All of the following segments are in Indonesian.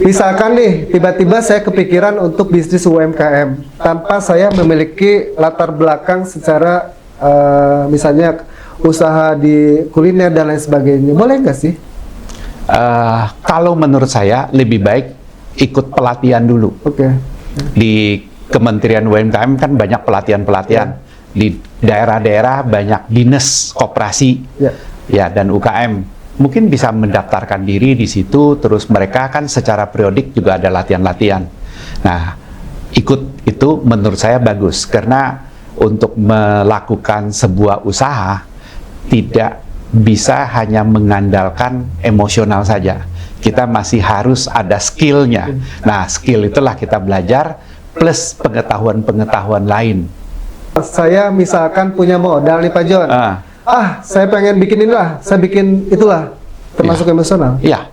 Misalkan nih, tiba-tiba saya kepikiran untuk bisnis UMKM tanpa saya memiliki latar belakang secara misalnya usaha di kuliner dan lain sebagainya. Boleh nggak sih? Kalau menurut saya lebih baik ikut pelatihan dulu. Oke. Di Kementerian UMKM kan banyak pelatihan-pelatihan. Di daerah-daerah banyak dinas koperasi ya dan UKM. Mungkin bisa mendaftarkan diri di situ, terus mereka kan secara periodik juga ada latihan-latihan. Nah, ikut itu menurut saya bagus, karena untuk melakukan sebuah usaha tidak bisa hanya mengandalkan emosional saja. Kita masih harus ada skillnya. Nah, skill itulah kita belajar, plus pengetahuan-pengetahuan lain. Saya misalkan punya modal nih Pak John. Saya pengen bikin inilah, saya bikin itulah, termasuk emosional. Iya.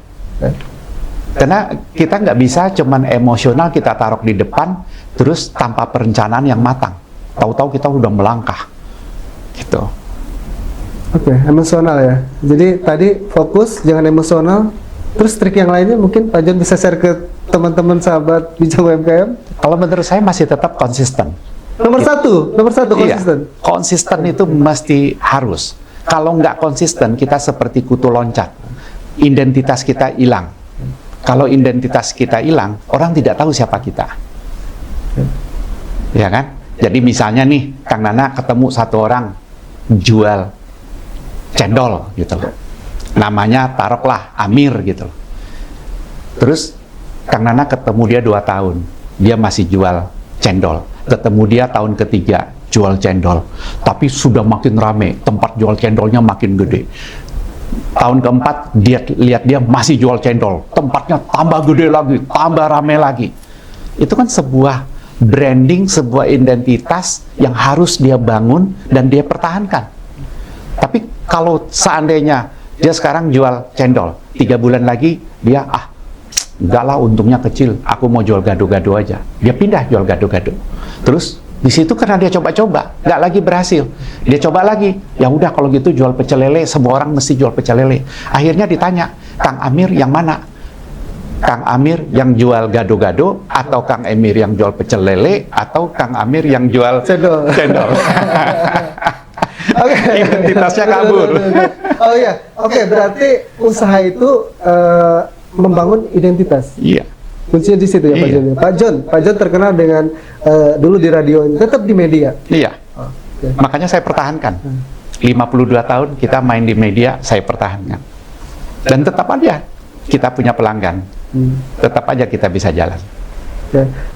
Karena kita nggak bisa cuman emosional kita taruh di depan, terus tanpa perencanaan yang matang. Tahu-tahu kita udah melangkah, gitu. Oke, emosional ya. Jadi tadi fokus, jangan emosional. Terus trik yang lainnya mungkin Pak John bisa share ke teman-teman sahabat bijak UMKM. Kalau menurut saya masih tetap konsisten. Nomor satu konsisten. Iya, konsisten itu mesti harus. Kalau nggak konsisten, kita seperti kutu loncat. Identitas kita hilang. Kalau identitas kita hilang, orang tidak tahu siapa kita. Ya kan? Jadi misalnya nih, Kang Nana ketemu satu orang jual cendol gitu loh. Namanya taruhlah Amir gitu loh. Terus Kang Nana ketemu dia 2 tahun, dia masih jual cendol. Ketemu dia tahun ketiga, jual cendol. Tapi sudah makin rame, tempat jual cendolnya makin gede. Tahun keempat, dia lihat dia masih jual cendol. Tempatnya tambah gede lagi, tambah rame lagi. Itu kan sebuah branding, sebuah identitas yang harus dia bangun dan dia pertahankan. Tapi kalau seandainya dia sekarang jual cendol, 3 bulan lagi dia, enggak lah, untungnya kecil, aku mau jual gado-gado aja. Dia pindah jual gado-gado. Terus di situ karena dia coba-coba, nggak lagi berhasil. Dia coba lagi, ya udah kalau gitu jual pecel lele, semua orang mesti jual pecel lele. Akhirnya ditanya, Kang Amir yang mana? Kang Amir yang jual gado-gado, atau Kang Amir yang jual pecel lele, atau Kang Amir yang jual cendol? Oke. Identitasnya kabur. Oh iya, oke, berarti usaha itu membangun identitas. Iya. Kuncinya di situ ya Pak John. Pak John terkenal dengan dulu di radio, tetap di media. Iya. Makanya saya pertahankan. 52 tahun kita main di media, saya pertahankan. Dan tetap aja kita punya pelanggan. Tetap aja kita bisa jalan.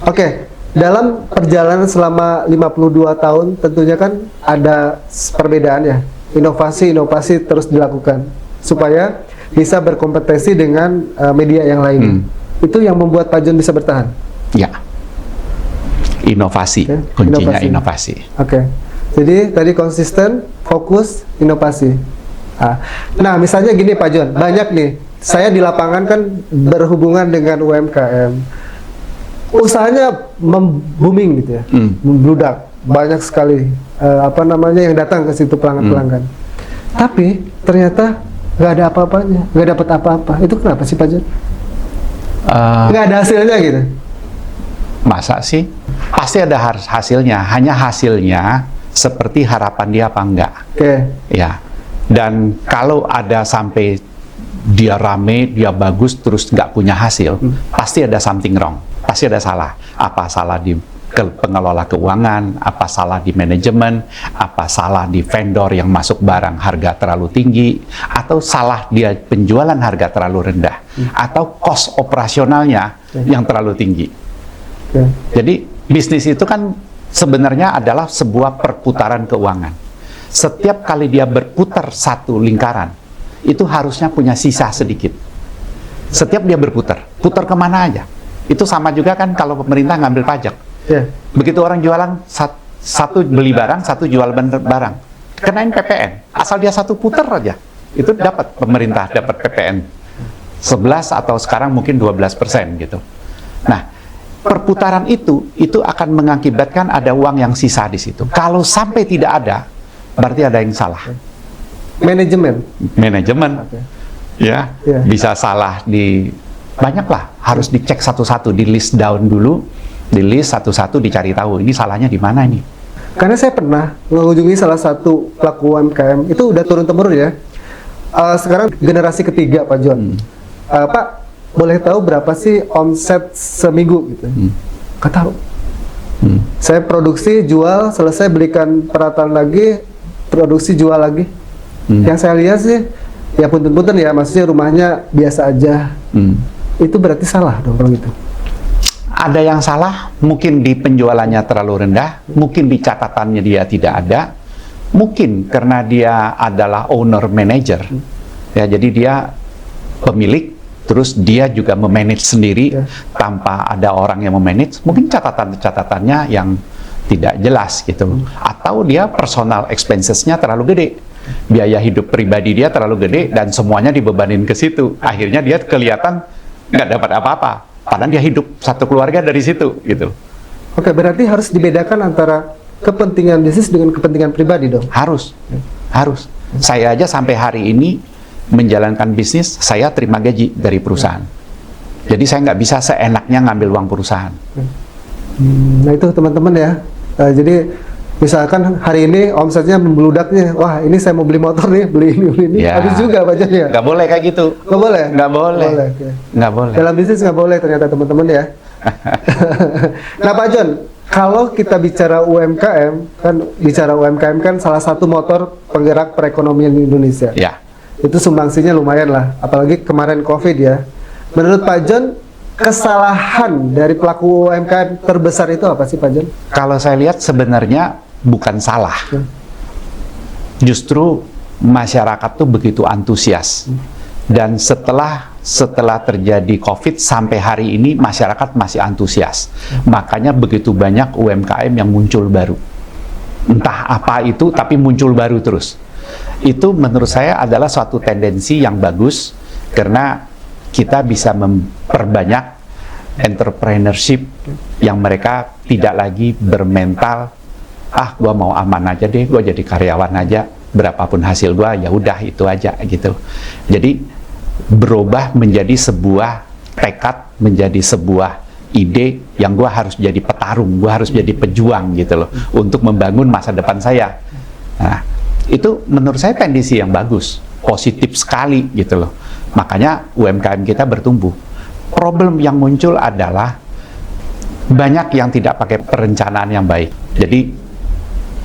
Oke. Dalam perjalanan selama 52 tahun tentunya kan ada perbedaan ya. Inovasi terus dilakukan supaya bisa berkompetisi dengan media yang lain. Itu yang membuat Pak John bisa bertahan. Ya, inovasi, kuncinya inovasi. Oke. Jadi tadi konsisten, fokus, inovasi. Nah, misalnya gini Pak John, banyak nih. Saya di lapangan kan berhubungan dengan UMKM. Usahanya booming gitu ya, membludak. Banyak sekali yang datang ke situ pelanggan-pelanggan. Tapi ternyata nggak ada apa-apanya, nggak dapat apa-apa. Itu kenapa sih Pak John? Nggak ada hasilnya gitu. Masa sih? Pasti ada hasilnya, hanya hasilnya seperti harapan dia apa enggak. Ya. Dan kalau ada sampai dia rame, dia bagus, terus nggak punya hasil, pasti ada something wrong, pasti ada salah. Apa salah di pengelola keuangan, apa salah di manajemen, apa salah di vendor yang masuk barang harga terlalu tinggi, atau salah dia penjualan harga terlalu rendah, atau cost operasionalnya yang terlalu tinggi. Jadi bisnis itu kan sebenarnya adalah sebuah perputaran keuangan. Setiap kali dia berputar satu lingkaran, itu harusnya punya sisa sedikit. Setiap dia berputar, putar kemana aja. Itu sama juga kan kalau pemerintah ngambil pajak. Begitu orang jualan, satu beli barang, satu jual barang, kenain PPN. Asal dia satu putar aja, itu dapat pemerintah, dapat PPN 11 atau sekarang mungkin 12% gitu. Nah, perputaran itu akan mengakibatkan ada uang yang sisa di situ. Kalau sampai tidak ada, berarti ada yang salah. Manajemen, ya, bisa salah di banyaklah, harus dicek satu-satu, di list down dulu, di list satu-satu, dicari tahu ini salahnya di mana ini. Karena saya pernah mengunjungi salah satu pelaku UMKM, itu udah turun-temurun ya. Sekarang generasi ketiga Pak John. Pak, boleh tahu berapa sih omset seminggu gitu? Nggak tahu. Saya produksi, jual, selesai belikan peralatan lagi, produksi, jual lagi. Yang saya lihat sih, ya punten-punten ya, maksudnya rumahnya biasa aja. Itu berarti salah dong kalau gitu. Ada yang salah, mungkin di penjualannya terlalu rendah, mungkin di catatannya dia tidak ada, mungkin karena dia adalah owner manager, ya jadi dia pemilik, terus dia juga memanage sendiri tanpa ada orang yang memanage, mungkin catatannya yang tidak jelas gitu, atau dia personal expenses-nya terlalu gede, biaya hidup pribadi dia terlalu gede dan semuanya dibebanin ke situ, akhirnya dia kelihatan nggak dapat apa-apa. Padahal dia hidup satu keluarga dari situ, gitu. Oke, berarti harus dibedakan antara kepentingan bisnis dengan kepentingan pribadi dong? Harus. Saya aja sampai hari ini menjalankan bisnis, saya terima gaji dari perusahaan. Jadi saya nggak bisa seenaknya ngambil uang perusahaan. Nah itu teman-teman ya. Jadi misalkan hari ini omsetnya membludaknya, wah ini saya mau beli motor nih, beli ini. Ya. Habis juga Pak John ya? Nggak boleh kayak gitu. Nggak boleh? Nggak boleh. Okay. Nggak boleh. Dalam bisnis nggak boleh ternyata teman-teman ya. Nah Pak John, kalau kita bicara UMKM kan salah satu motor penggerak perekonomian di Indonesia. Ya. Itu sumbangsinya lumayan lah, apalagi kemarin COVID ya. Menurut Pak John, kesalahan dari pelaku UMKM terbesar itu apa sih Pak John? Kalau saya lihat sebenarnya bukan salah. Justru masyarakat tuh begitu antusias. Dan setelah terjadi COVID sampai hari ini masyarakat masih antusias. Makanya begitu banyak UMKM yang muncul baru. Entah apa itu tapi muncul baru terus. Itu menurut saya adalah suatu tendensi yang bagus karena kita bisa memperbanyak entrepreneurship yang mereka tidak lagi bermental gua mau aman aja deh, gua jadi karyawan aja, berapapun hasil gua ya udah itu aja gitu. Jadi berubah menjadi sebuah tekad, menjadi sebuah ide yang gua harus jadi petarung, gua harus jadi pejuang gitu loh untuk membangun masa depan saya. Nah, itu menurut saya tendensi yang bagus, positif sekali gitu loh. Makanya UMKM kita bertumbuh. Problem yang muncul adalah banyak yang tidak pakai perencanaan yang baik. Jadi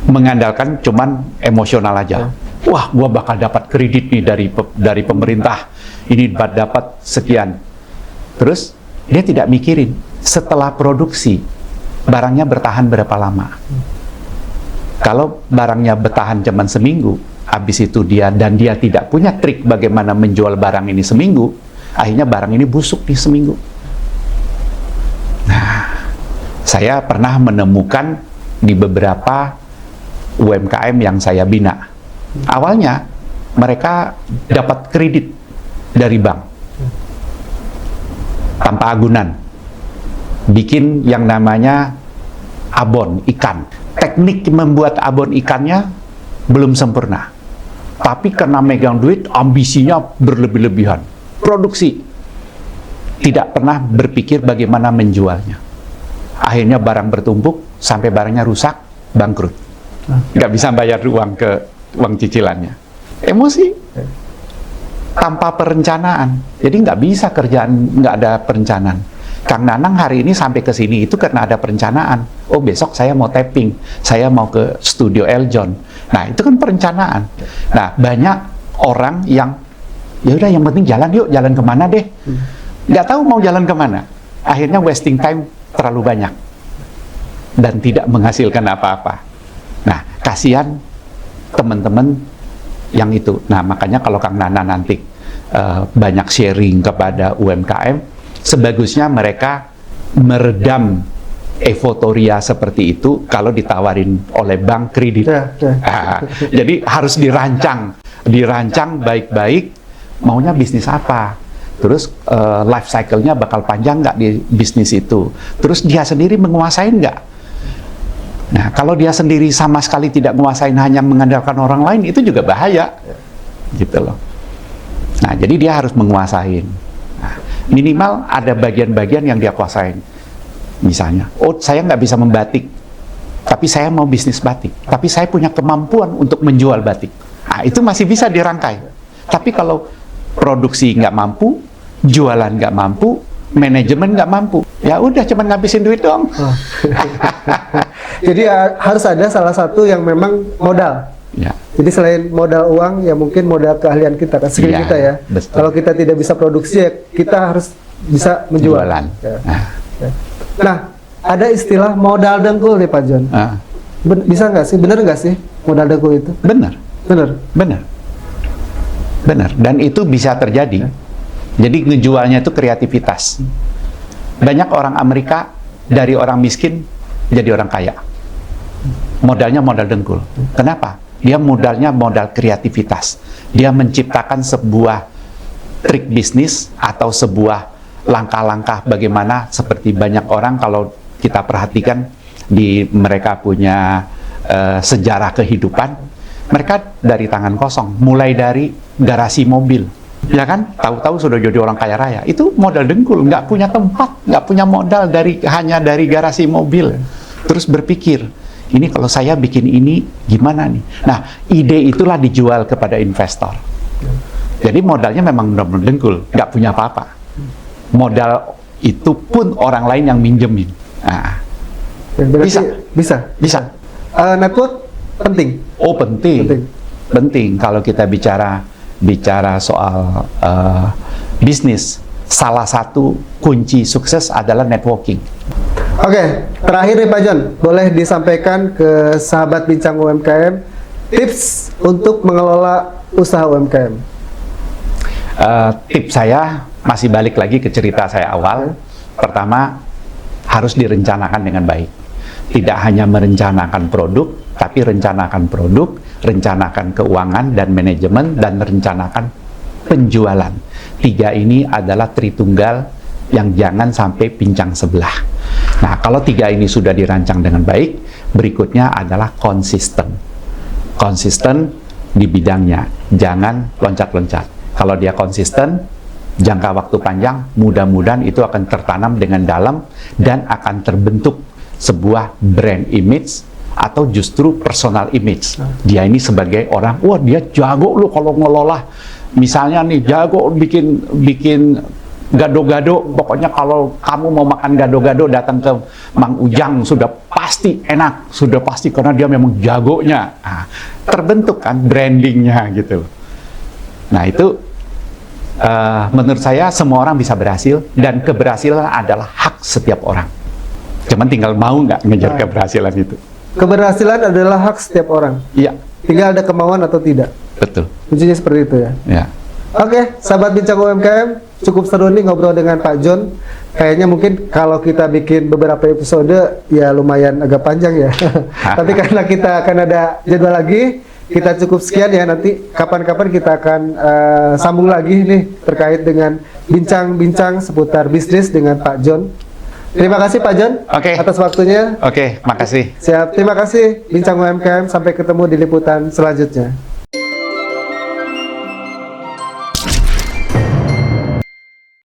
mengandalkan cuman emosional aja. Wah, gua bakal dapat kredit nih dari pemerintah. Ini dapat sekian. Terus dia tidak mikirin setelah produksi barangnya bertahan berapa lama. Kalau barangnya bertahan cuman seminggu, habis itu dia tidak punya trik bagaimana menjual barang ini seminggu, akhirnya barang ini busuk di seminggu. Nah, saya pernah menemukan di beberapa UMKM yang saya bina. Awalnya mereka dapat kredit dari bank tanpa agunan, bikin yang namanya abon ikan. Teknik membuat abon ikannya belum sempurna, tapi karena megang duit, ambisinya berlebih-lebihan, produksi, tidak pernah berpikir bagaimana menjualnya. Akhirnya barang bertumpuk sampai barangnya rusak, bangkrut, nggak bisa bayar uang cicilannya. Emosi tanpa perencanaan, jadi nggak bisa kerjaan nggak ada perencanaan. Kang Nanang hari ini sampai ke sini itu karena ada perencanaan. Oh, besok saya mau tapping, saya mau ke studio Eljon. Nah, itu kan perencanaan. Nah, banyak orang yang ya udah yang penting jalan yuk, jalan kemana deh. Nggak tahu mau jalan kemana. Akhirnya wasting time terlalu banyak dan tidak menghasilkan apa-apa. Nah, kasihan teman-teman yang itu. Nah, makanya kalau Kang Nana nanti banyak sharing kepada UMKM, sebagusnya mereka meredam euforia seperti itu kalau ditawarin oleh bank kredit. Jadi harus dirancang baik-baik, maunya bisnis apa, terus life cycle-nya bakal panjang nggak di bisnis itu, terus dia sendiri menguasai nggak. Nah, kalau dia sendiri sama sekali tidak menguasain, hanya mengandalkan orang lain, itu juga bahaya, gitu loh. Nah, jadi dia harus menguasain. Nah, Minimal ada bagian-bagian yang dia kuasain. Misalnya, oh saya nggak bisa membatik, tapi saya mau bisnis batik. Tapi saya punya kemampuan untuk menjual batik. Nah, itu masih bisa dirangkai. Tapi kalau produksi nggak mampu, jualan nggak mampu, manajemen nggak mampu, ya udah cuma ngabisin duit dong. Oh. Jadi harus ada salah satu yang memang modal. Ya. Jadi selain modal uang, ya mungkin modal keahlian kita, skill Ya, kita ya. betul. Kalau kita tidak bisa produksi, ya kita harus bisa menjual. Jualan. Ya. Nah. Nah, ada istilah modal dengkul nih Pak John. Bisa nggak sih? Bener nggak sih modal dengkul itu? Benar. Bener. Benar. Benar. Dan itu bisa terjadi. Jadi ngejualnya itu kreativitas. Banyak orang Amerika dari orang miskin jadi orang kaya. Modalnya modal dengkul. Kenapa? Dia modalnya modal kreativitas. Dia menciptakan sebuah trik bisnis atau sebuah langkah-langkah bagaimana, seperti banyak orang kalau kita perhatikan di mereka punya sejarah kehidupan, mereka dari tangan kosong, mulai dari garasi mobil, ya kan, tahu-tahu sudah jadi orang kaya raya. Itu modal dengkul, nggak punya tempat, nggak punya modal, hanya dari garasi mobil. Terus berpikir, ini kalau saya bikin ini gimana nih? Nah, ide itulah dijual kepada investor. Jadi modalnya memang benar-benar dengkul, nggak punya apa-apa. Modal itu pun orang lain yang minjemin. Nah, bisa. Network penting. Oh, penting. Kalau kita bicara soal bisnis, salah satu kunci sukses adalah networking. Oke, terakhir nih Pak John, boleh disampaikan ke sahabat Bincang UMKM tips untuk mengelola usaha UMKM. Tips saya masih balik lagi ke cerita saya awal. Pertama, harus direncanakan dengan baik. Tidak hanya merencanakan produk, tapi rencanakan produk, rencanakan keuangan dan manajemen, dan rencanakan penjualan. 3 ini adalah tritunggal yang jangan sampai pincang sebelah. Nah, kalau 3 ini sudah dirancang dengan baik, berikutnya adalah konsisten. Konsisten di bidangnya, jangan loncat-loncat. Kalau dia konsisten, jangka waktu panjang, mudah-mudahan itu akan tertanam dengan dalam dan akan terbentuk sebuah brand image atau justru personal image. Dia ini sebagai orang, wah dia jago loh kalau ngelola. Misalnya nih, jago bikin gado-gado, pokoknya kalau kamu mau makan gado-gado datang ke Mang Ujang, sudah pasti enak, sudah pasti karena dia memang jagonya. Nah, terbentuk kan brandingnya gitu. Nah itu menurut saya semua orang bisa berhasil, dan keberhasilan adalah hak setiap orang. Cuman tinggal mau nggak ngejar keberhasilan itu. Keberhasilan adalah hak setiap orang. Iya. Tinggal ada kemauan atau tidak. Betul. Kuncinya seperti itu ya. Ya. Oke, sahabat Bincang UMKM, cukup seru nih ngobrol dengan Pak John. Kayaknya mungkin kalau kita bikin beberapa episode, ya lumayan agak panjang ya. Tapi karena kita akan ada jadwal lagi, kita cukup sekian ya. Nanti kapan-kapan kita akan sambung lagi nih terkait dengan bincang-bincang seputar bisnis dengan Pak John. Terima kasih Pak John atas waktunya. Oke, makasih. Siap, terima kasih Bincang UMKM. Sampai ketemu di liputan selanjutnya.